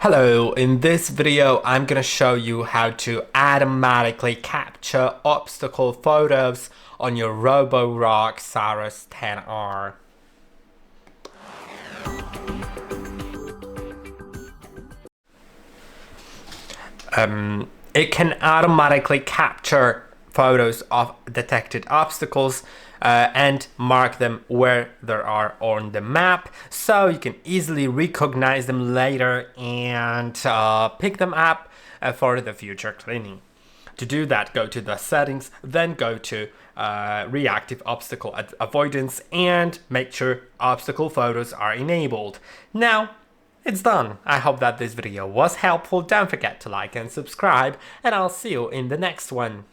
Hello, in this video I'm gonna show you how to automatically capture obstacle photos on your ROBOROCK Saros 10R. It can automatically capture photos of detected obstacles and mark them where they are on the map, so you can easily recognize them later and pick them up for the future cleaning. To do that, go to the settings, then go to Reactive Obstacle Avoidance and make sure obstacle photos are enabled. Now, it's done. I hope that this video was helpful. Don't forget to like and subscribe, and I'll see you in the next one.